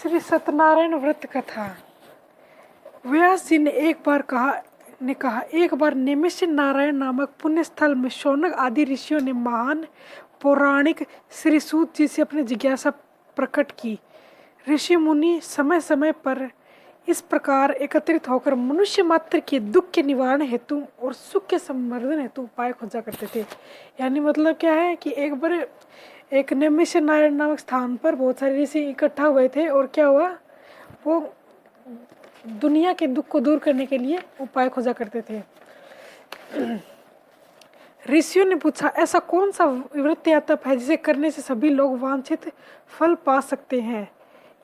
श्री सत्यनारायण व्रत कथा। व्यास जी ने कहा एक बार नैमिषारण्य नारायण नामक पुण्य स्थल में शौनक आदि ऋषियों ने महान पौराणिक श्री सूत जी से अपनी जिज्ञासा प्रकट की। ऋषि मुनि समय समय पर इस प्रकार एकत्रित होकर मनुष्य मात्र के दुख के निवारण हेतु और सुख के संवर्धन हेतु उपाय खोजा करते थे। यानी मतलब क्या है कि एक बार एक नैमिषारण्य नारायण नामक स्थान पर बहुत सारे ऋषि इकट्ठा हुए थे और क्या हुआ, वो दुनिया के दुख को दूर करने के लिए उपाय खोजा करते थे। ऋषियों ने पूछा, ऐसा कौन सा व्रत या तप है जिसे करने से सभी लोग वांछित फल पा सकते हैं?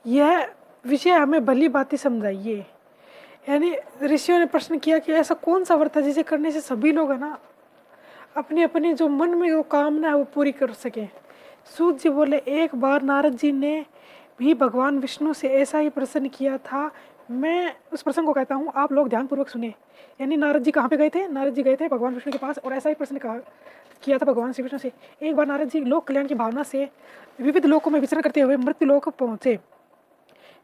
यह विषय हमें भली भांति समझाइए। यानी ऋषियों ने प्रश्न किया कि ऐसा कौन सा व्रत है जिसे करने से सभी लोग है ना अपनी अपनी जो मन में वो कामना है वो पूरी कर सकें। सूत जी बोले, एक बार नारद जी ने भी भगवान विष्णु से ऐसा ही प्रश्न किया था। मैं उस प्रसंग को कहता हूँ, आप लोग ध्यानपूर्वक सुने। यानी नारद जी कहाँ पे गए थे? नारद जी गए थे भगवान विष्णु के पास और ऐसा ही प्रश्न किया था भगवान श्री विष्णु से। एक बार नारद जी लोक कल्याण की भावना से विविध लोकों में विचरण करते हुए मृत्यु लोक पहुँचे।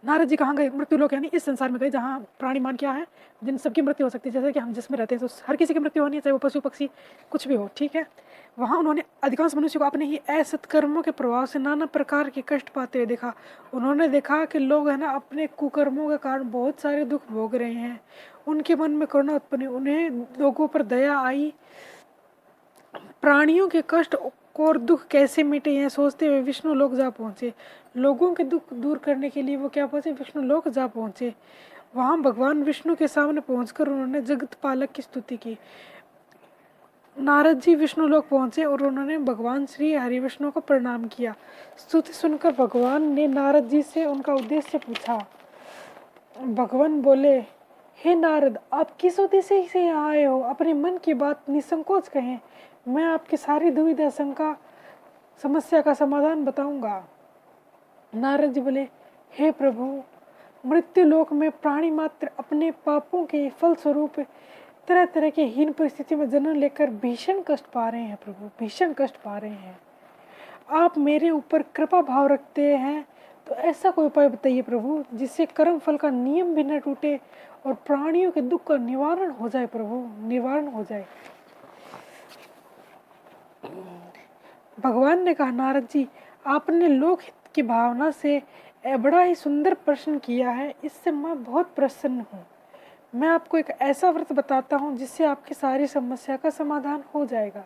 नारद जी कहाँ गए? मृत्यु लोक यानी इस संसार में गए जहाँ प्राणी मान क्या है, जिन सबकी मृत्यु हो सकती है। जैसे कि हम जिसमें रहते हैं तो हर किसी की मृत्यु होनी है, चाहे वो पशु पक्षी कुछ भी हो, ठीक है। वहाँ उन्होंने अधिकांश मनुष्य को अपने ही असत्कर्मों के प्रभाव से नाना प्रकार के कष्ट पाते हुए देखा। उन्होंने देखा कि लोग है ना अपने कुकर्मों के कारण बहुत सारे दुख भोग रहे हैं। उनके मन में करुणा उत्पन्न हुई, उन्हें लोगों पर दया आई। प्राणियों के कष्ट और दुख कैसे मिटे यह सोचते हुए विष्णु लोक जा पहुँचे। लोगों के दुख दूर करने के लिए वो क्या पहुँचे? विष्णु लोक जा पहुँचे। वहाँ भगवान विष्णु के सामने पहुँचकर उन्होंने जगत पालक की स्तुति की। नारद जी विष्णु लोक पहुँचे और उन्होंने भगवान श्री हरि विष्णु को प्रणाम किया। स्तुति सुनकर भगवान ने नारद जी से उनका उद्देश्य पूछा। भगवान बोले, हे नारद, आप किस उद्देश्य से यहाँ आए हो? अपने मन की बात निसंकोच कहें, मैं आपकी सारी दुविधा शंका समस्या का समाधान बताऊंगा। नारद जी बोले, हे प्रभु, मृत्यु लोक में प्राणी मात्र अपने पापों के फल स्वरूप तरह तरह के हीन परिस्थिति में जन्म लेकर भीषण कष्ट पा रहे हैं। प्रभु, भीषण कष्ट पा रहे हैं। आप मेरे ऊपर कृपा भाव रखते हैं तो ऐसा कोई उपाय बताइए प्रभु, जिससे कर्म फल का नियम भी न टूटे और प्राणियों के दुख का निवारण हो जाए। प्रभु, निवारण हो जाए। भगवान ने कहा, नारद जी, आपने लोकहित की भावना से बड़ा ही सुंदर प्रश्न किया है। इससे मैं बहुत प्रसन्न हूँ। मैं आपको एक ऐसा व्रत बताता हूँ जिससे आपकी सारी समस्या का समाधान हो जाएगा।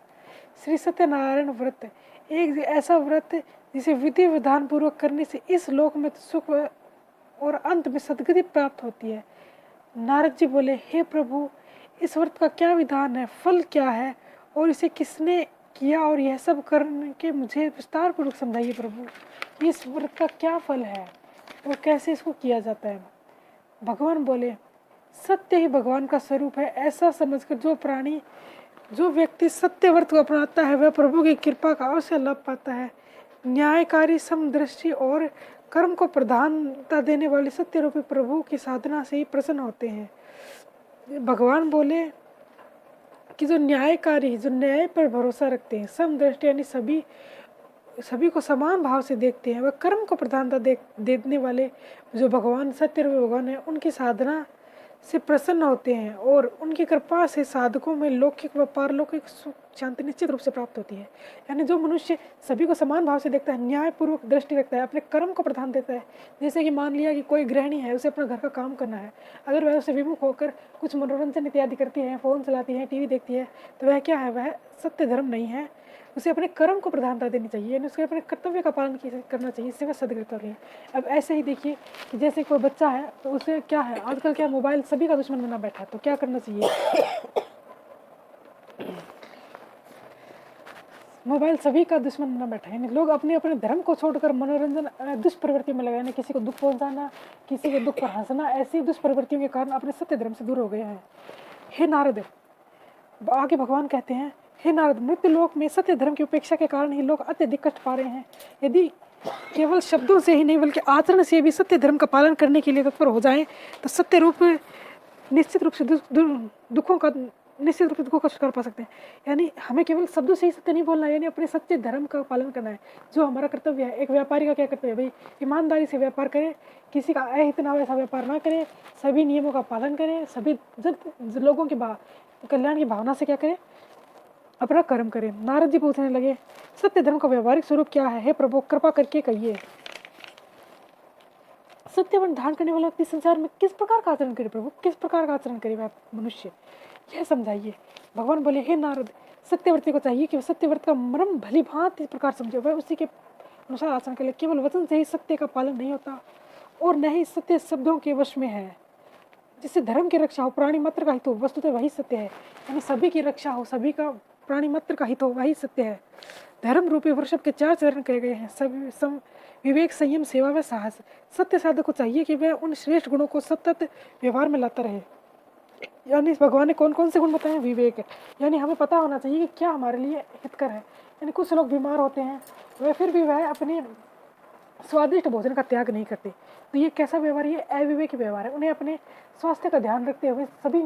श्री सत्यनारायण व्रत एक ऐसा व्रत जिसे विधि विधान पूर्वक करने से इस लोक में सुख और अंत में सद्गति प्राप्त होती है। नारद जी बोले, हे प्रभु, इस व्रत का क्या विधान है, फल क्या है और इसे किसने किया, और यह सब करने के मुझे विस्तार पूर्वक समझाइए प्रभु। इस व्रत का क्या फल है और कैसे इसको किया जाता है? भगवान बोले, सत्य ही भगवान का स्वरूप है। ऐसा समझकर जो व्यक्ति सत्य व्रत को अपनाता है वह प्रभु की कृपा का अवश्य लाभ पाता है। न्यायकारी, समदृष्टि और कर्म को प्रधानता देने वाले सत्य रूपी प्रभु की साधना से ही प्रसन्न होते हैं। भगवान बोले कि जो न्यायकारी, जो न्याय पर भरोसा रखते हैं, समदृष्टि यानी सभी को समान भाव से देखते हैं, वह कर्म को प्रधानता देने वाले जो भगवान सत्य रूपी भगवान है उनकी साधना से प्रसन्न होते हैं और उनकी कृपा से साधकों में लौकिक व पारलौकिक सुख शांति निश्चित रूप से प्राप्त होती है। यानी जो मनुष्य सभी को समान भाव से देखता है, न्यायपूर्वक दृष्टि रखता है, अपने कर्म को प्रधान देता है। जैसे कि मान लिया कि कोई गृहिणी है, उसे अपना घर का काम करना है, अगर वह उसे विमुख होकर कुछ मनोरंजन इत्यादि करती है, फ़ोन चलाती है, टीवी देखती है, तो वह क्या है? वह सत्य धर्म नहीं है। उसे अपने कर्म को प्रधानता देनी चाहिए, यानी उसके अपने कर्तव्य का पालन करना चाहिए, इससे वह सदगति हो रही है। अब ऐसे ही देखिए कि जैसे कोई बच्चा है तो उसे क्या है, आजकल क्या मोबाइल सभी का दुश्मन बना बैठा है, तो क्या करना चाहिए? मोबाइल सभी का दुश्मन बना बैठा है। लोग अपने अपने धर्म को छोड़कर मनोरंजन दुष्प्रवृत्ति में लगाने, किसी को दुख पहुंचाना, किसी के दुख पर हंसना, ऐसी दुष्प्रवृत्तियों के कारण अपने सत्य धर्म से दूर हो गए हैं। हे नारद, आगे भगवान कहते हैं, हे नारद, मृत्यु लोक में सत्य धर्म की उपेक्षा के कारण ही लोग अत्यधिक कष्ट पा रहे हैं। यदि केवल शब्दों से ही नहीं बल्कि आचरण से भी सत्य धर्म का पालन करने के लिए तत्पर हो जाएं तो सत्य रूप निश्चित रूप से दुखों का निश्चित रूप से दुखों का छुटकारा पा सकते हैं। यानी हमें केवल शब्दों से ही सत्य नहीं बोलना है, यानी अपने सच्चे धर्म का पालन करना है, जो हमारा कर्तव्य है। एक व्यापारी का क्या कर्तव्य है भाई? ईमानदारी से व्यापार करे, किसी का अहित ना हो ऐसा व्यापार ना करे, सभी नियमों का पालन करें, सभी लोगों के कल्याण की भावना से क्या करें? अपना कर्म करें। नारद जी पूछने लगे, सत्य धर्म का व्यवहारिक स्वरूप क्या है? हे प्रभु, कृपा करके कहिए। सत्यवन धारण करने वाला व्यक्ति संसार में किस प्रकार का आचरण करे प्रभु? किस प्रकार का आचरण करे वह मनुष्य, यह समझाइए। भगवान बोले, हे नारद, सत्यव्रती को चाहिए कि वह सत्यव्रत का मर्म भली भांति इस प्रकार समझे, वह उसी के अनुसार आचरण करे। केवल वचन से ही सत्य का पालन नहीं होता और न ही सत्य शब्दों के वश में है। जिससे धर्म की रक्षा हो, प्राणी मात्र का हित हो, वस्तुतः वही सत्य है। यानी सभी की रक्षा हो, सभी का प्राणी मात्र का हित हो, वही सत्य है। धर्म रूपी वर्षभ के 4 चरण कहे गए हैं, सभी विवेक, संयम, सेवा व साहस। सत्य साधक को चाहिए कि वह उन श्रेष्ठ गुणों को सतत व्यवहार में लाता रहे। यानी भगवान ने कौन कौन से गुण बताए? विवेक, यानी हमें पता होना चाहिए कि क्या हमारे लिए हितकर है। यानी कुछ लोग बीमार होते हैं, वह फिर भी वह अपने स्वादिष्ट भोजन का त्याग नहीं करते, तो ये कैसा व्यवहार? ये अविवेकी व्यवहार है। उन्हें अपने स्वास्थ्य का ध्यान रखते हुए सभी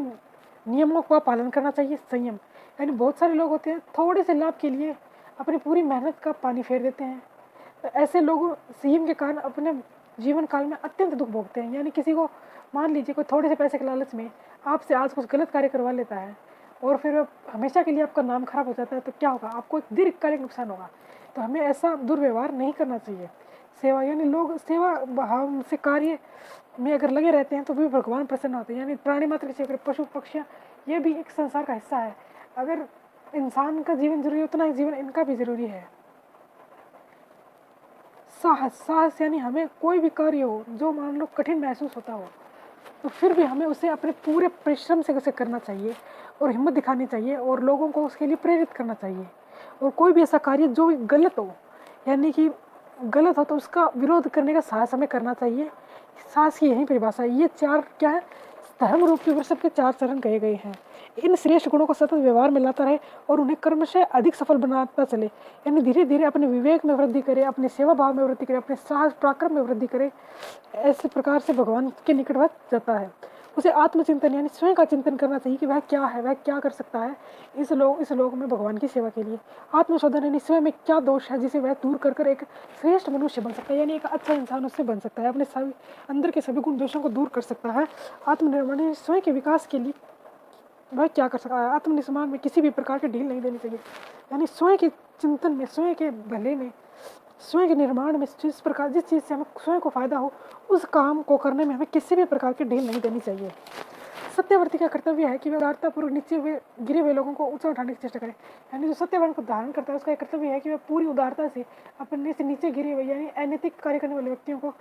नियमों का पालन करना चाहिए। संयम, यानी बहुत सारे लोग होते हैं थोड़े से लाभ के लिए अपनी पूरी मेहनत का पानी फेर देते हैं, तो ऐसे लोग संयम के कारण अपने जीवन काल में अत्यंत दुख भोगते हैं। यानी किसी को मान लीजिए कोई थोड़े से पैसे के लालच में आपसे आज कुछ गलत कार्य करवा लेता है और फिर हमेशा के लिए आपका नाम खराब हो जाता है, तो क्या होगा? आपको एक दीर्घकालिक नुकसान होगा। तो हमें ऐसा दुर्व्यवहार नहीं करना चाहिए। सेवा, यानी लोग सेवा भाव से कार्य में अगर लगे रहते हैं तो भी भगवान प्रसन्न होते हैं। यानी प्राणी मात्र की सेवा, पशु पक्षियाँ, ये भी एक संसार का हिस्सा है। अगर इंसान का जीवन जरूरी है, उतना ही जीवन इनका भी जरूरी है। साहस, साहस यानी हमें कोई भी कार्य हो जो मान लो कठिन महसूस होता हो, तो फिर भी हमें उसे अपने पूरे परिश्रम से उसे करना चाहिए और हिम्मत दिखानी चाहिए और लोगों को उसके लिए प्रेरित करना चाहिए। और कोई भी ऐसा कार्य जो गलत हो, यानी कि गलत हो, तो उसका विरोध करने का साहस हमें करना चाहिए। साहस की यही परिभाषा है। ये 4 क्या है? धर्म रूप के वर्षभ के 4 चरण कहे गए हैं। इन श्रेष्ठ गुणों को सतत व्यवहार में लाता रहे और उन्हें कर्मशः अधिक सफल बनाता चले। यानी धीरे धीरे अपने विवेक में वृद्धि करे, अपने सेवा भाव में वृद्धि करे, अपने साहस पराक्रम में वृद्धि करे। ऐसे प्रकार से भगवान के निकट वह जाता है। उसे आत्मचिंतन यानी स्वयं का चिंतन करना चाहिए कि वह क्या है, वह क्या कर सकता है इस लोक में भगवान की सेवा के लिए। आत्मशोधन यानी स्वयं में क्या दोष है जिसे वह दूर कर एक श्रेष्ठ मनुष्य बन सकता है, यानी एक अच्छा इंसान उससे बन सकता है, अपने सभी अंदर के सभी गुण दोषों को दूर कर सकता है। आत्मनिर्भर यानी स्वयं के विकास के लिए वह क्या कर सकता है? आत्मनिर्भर में किसी भी प्रकार की ढील नहीं देनी चाहिए। यानी स्वयं के चिंतन में, स्वयं के भले में, स्वयं के निर्माण में जिस चीज़ से हमें स्वयं को फायदा हो उस काम को करने में हमें किसी भी प्रकार की ढील नहीं देनी चाहिए। सत्यवर्ती का कर्तव्य है कि वह उदारतापूर्वक नीचे हुए गिरे हुए लोगों को ऊंचा उठाने की चेष्टा करे। यानी जो सत्यवर्ण को धारण करता है उसका कर्तव्य है कि वह पूरी उदारता से अपने से नीचे गिरे हुए यानी अनैतिक कार्य करने वाले व्यक्तियों को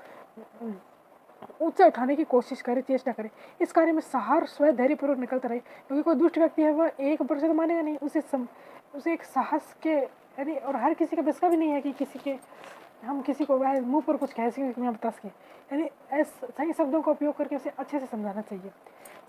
ऊंचा उठाने की कोशिश करे, चेष्टा करे। इस कार्य में साहस स्वयं धैर्यपूर्वक निकलता रहे, क्योंकि कोई दुष्ट व्यक्ति है वह 1% मानेगा नहीं, उसे एक साहस के यानी और हर किसी का बस का भी नहीं है कि हम किसी को वह मुंह पर कुछ कह सकें मैं बता सकें। यानी सही शब्दों का उपयोग करके उसे अच्छे से समझाना चाहिए।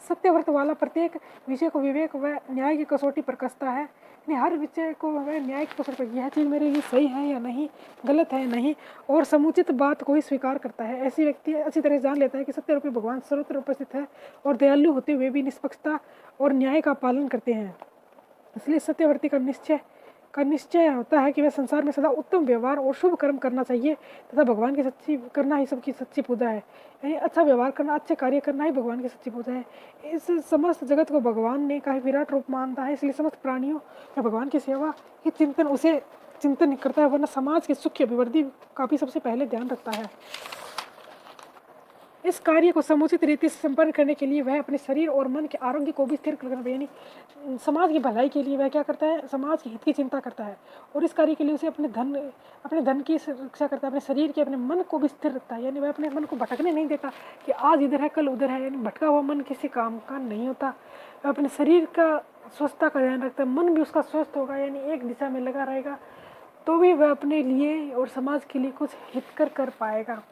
सत्यव्रत वाला प्रत्येक विषय को विवेक व न्याय की कसौटी पर कसता है। यानी हर विषय को वह न्याय की कसौटी पर यह चीज़ मेरे लिए सही है या नहीं, गलत है नहीं, और समुचित बात को ही स्वीकार करता है। ऐसी व्यक्ति अच्छी तरह जान लेता है कि सत्य रूपी भगवान सर्वत्र उपस्थित है और दयालु होते हुए भी निष्पक्षता और न्याय का पालन करते हैं। इसलिए सत्यवर्ती का निश्चय होता है कि वह संसार में सदा उत्तम व्यवहार और शुभ कर्म करना चाहिए तथा भगवान की सच्ची करना ही सबकी सच्ची पूजा है। यानी अच्छा व्यवहार करना, अच्छे कार्य करना ही भगवान की सच्ची पूजा है। इस समस्त जगत को भगवान ने का विराट रूप मानता है, इसलिए समस्त प्राणियों में भगवान की सेवा ही चिंतन करता है, वरना समाज के सुख की अभिवृद्धि का भी सबसे पहले ध्यान रखता है। इस कार्य को समुचित रीति से संपन्न करने के लिए वह अपने शरीर और मन के आरोग्य को भी स्थिर करना, यानी समाज की भलाई के लिए वह क्या करता है? समाज के हित की चिंता करता है और इस कार्य के लिए उसे अपने धन की रक्षा करता है, अपने शरीर के, अपने मन को भी स्थिर रखता है। यानी वह अपने मन को भटकने नहीं देता कि आज इधर है कल उधर है। यानी भटका हुआ मन किसी काम का नहीं होता। वह अपने शरीर का स्वस्थता का ध्यान रखता है, मन भी उसका स्वस्थ होगा, यानी एक दिशा में लगा रहेगा, तो भी वह अपने लिए और समाज के लिए कुछ हितकर कर पाएगा।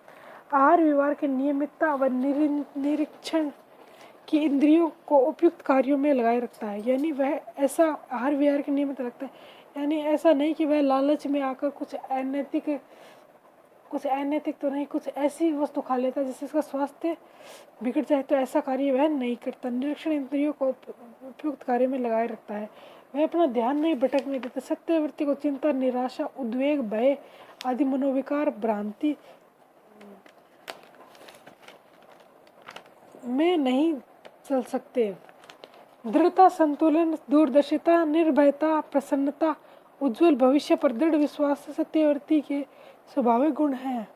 आहार व्यवहार के नियमितता व निरीक्षण की इंद्रियों को उपयुक्त कार्यों में लगाए रखता है। यानी वह ऐसा आहार व्यवहार के नियमित रखता है, यानी ऐसा नहीं कि वह लालच में आकर कुछ कुछ अनैतिक तो नहीं, कुछ ऐसी वस्तु खा लेता है जिससे इसका स्वास्थ्य बिगड़ जाए, तो ऐसा कार्य वह नहीं करता। निरीक्षण इंद्रियों को उपयुक्त कार्य में लगाए रखता है, वह अपना ध्यान नहीं भटकने देता। सत्यवृत्ति को चिंता, निराशा, उद्वेग, भय आदि मनोविकार, भ्रांति में नहीं चल सकते। दृढ़ता, संतुलन, दूरदर्शिता, निर्भयता, प्रसन्नता, उज्जवल भविष्य पर दृढ़ विश्वास सत्यवृत्ति के स्वाभाविक गुण हैं।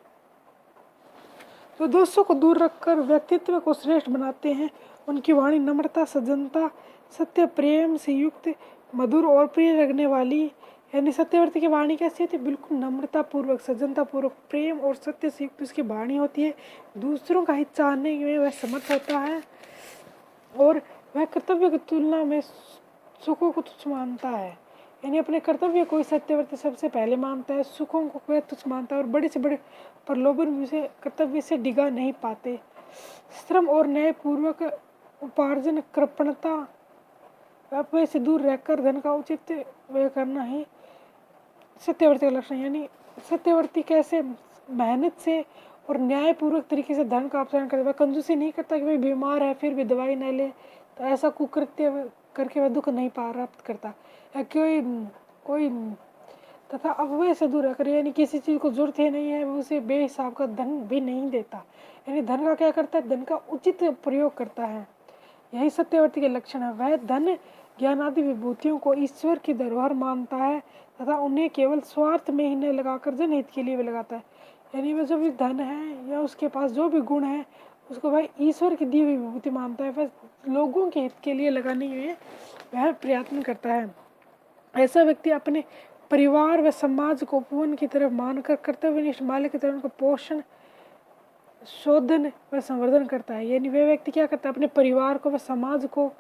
तो दोषों को दूर रखकर व्यक्तित्व को श्रेष्ठ बनाते हैं। उनकी वाणी नम्रता, सज्जनता, सत्य, प्रेम से युक्त, मधुर और प्रिय लगने वाली। यानी सत्यवृत्ति की वाणी कैसी होती है? बिल्कुल नम्रता पूर्वक, सज्जनता पूर्वक, प्रेम और सत्य से युक्त उसकी वाणी होती है। दूसरों का हित चाहने में वह समर्थ होता है और वह कर्तव्य की तुलना में सुखों को तुच्छ मानता है। यानी अपने कर्तव्य को सत्यव्रती सबसे पहले मानता है, सुखों को वह तुच्छ मानता है और बड़े से बड़े प्रलोभन भी उसे कर्तव्य से डिगा नहीं पाते। श्रम और न्यायपूर्वक उपार्जन, कृपणता, व्यापार से दूर रहकर धन का उचित व्यय करना ही सत्यवर्ती का लक्षण। यानी सत्यवर्ती कैसे मेहनत से और न्यायपूर्वक तरीके से धन का अपहरण करता है। कंजूसी नहीं करता कि भाई बीमार है फिर भी दवाई न ले, तो ऐसा कुकृत्य करके वह दुख नहीं प्राप्त करता। या कोई तथा अपव्यय से दूर रहकर, यानी किसी चीज़ को जरूरत ही नहीं है वो उसे बेहिसाब का धन भी नहीं देता। यानी धन का क्या करता है? धन का उचित प्रयोग करता है। यही सत्यवर्ती के लक्षण है। वह धन, ज्ञान आदि विभूतियों को ईश्वर की धरोहर मानता है तथा उन्हें केवल स्वार्थ में ही न लगाकर जनहित के लिए भी लगाता है। यानी वह जो भी धन है या उसके पास जो भी गुण है उसको वह ईश्वर की दी हुई विभूति मानता है, वह लोगों के हित के लिए लगाने में वह प्रयत्न करता है। ऐसा व्यक्ति अपने परिवार व समाज को उपवन की तरफ मानकर कर्तव्यनिष्ठ मालिक की तरह उनका पोषण, शोधन व संवर्धन करता है। यानी वह व्यक्ति क्या करता है? अपने परिवार को व समाज को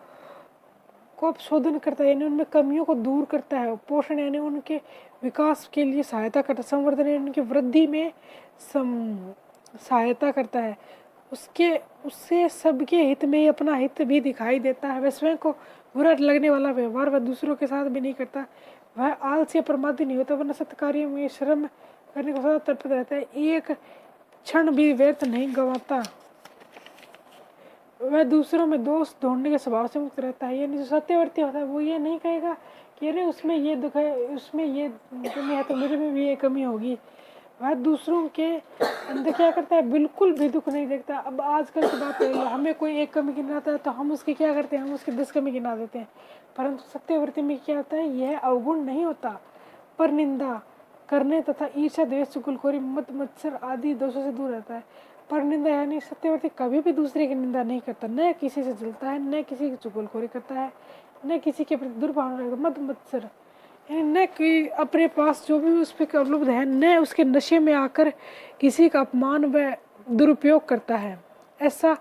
शोधन करता है, यानी उनमें कमियों को दूर करता है। पोषण यानी उनके विकास के लिए सहायता करता है। संवर्धन यानी उनकी वृद्धि में सहायता करता है। उससे सबके हित में ही अपना हित भी दिखाई देता है। वह स्वयं को बुरा लगने वाला व्यवहार वह दूसरों के साथ भी नहीं करता। वह आलसी प्रमादी नहीं होता, वरना सत्य कार्यों में श्रम करने को सदा तत्पर रहता है। एक क्षण भी व्यर्थ नहीं गंवाता। वह दूसरों में दोष ढूंढने के स्वभाव से मुक्त रहता है। यानी जो सत्यवर्ती होता है वो ये नहीं कहेगा कि अरे उसमें ये दुख है, उसमें ये कमी है तो मेरे में भी ये कमी होगी। वह दूसरों के अंदर क्या करता है? बिल्कुल भी दुख नहीं देखता। अब आजकल की बात है, हमें कोई एक कमी गिनाता है तो हम उसकी क्या करते हैं? हम उसकी 10 कमी गिना देते हैं। परंतु सत्यवर्ती में क्या होता है? यह अवगुण नहीं होता, पर निंदा करने तथा ईर्ष्या, द्वेष, चुगलखोरी, मत मत्सर आदि दोषों से दूर रहता है। पर निंदा यानी सत्यवर्ती कभी भी दूसरे की निंदा नहीं करता, न किसी से जलता है, न किसी की चुगलखोरी करता है, न किसी के प्रति दुर्भावना रखता। मत मत्सर यानी न कि अपने पास जो भी उस पर उपलब्ध है, न उसके नशे में आकर किसी का अपमान व दुरुपयोग करता है। ऐसा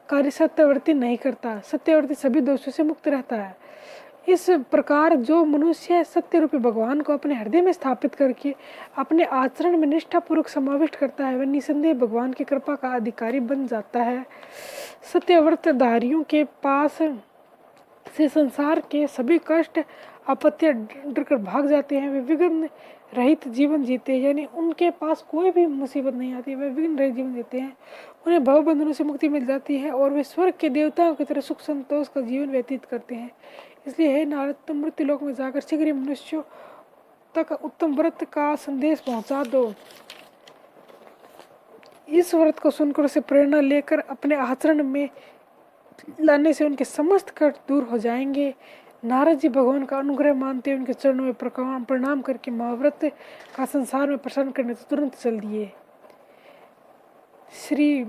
कार्य सत्यवर्ती नहीं करता। सत्यवर्ती सभी दोषों से मुक्त रहता है। इस प्रकार जो मनुष्य सत्य रूपी भगवान को अपने हृदय में स्थापित करके अपने आचरण में निष्ठापूर्वक समाविष्ट करता है, वह निसंदेह भगवान की कृपा का अधिकारी बन जाता है। सत्यव्रतधारियों के पास से संसार के सभी कष्ट आपत्तियां डरकर भाग जाते हैं। वे विघ्न रहित जीवन जीते हैं, यानी उनके पास कोई भी मुसीबत नहीं आती, वे विघ्न रहित जीवन जीते हैं। उन्हें भवबंधनों से मुक्ति मिल जाती है और वे स्वर्ग के देवताओं की तरह सुख संतोष का जीवन व्यतीत करते हैं। इसलिए हे नारद, तुम मृत्युलोक में जाकर शीघ्र ही मनुष्यों तक उत्तम व्रत का संदेश पहुंचा दो। इस व्रत को सुनकर उसे प्रेरणा लेकर अपने आचरण में लाने से उनके समस्त कष्ट दूर हो जाएंगे। नारद जी भगवान का अनुग्रह मानते उनके चरणों में प्रणाम करके महाव्रत का संसार में प्रसारण करने से तुरंत चल दिए। श्री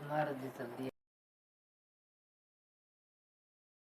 नारद जी चल दिए।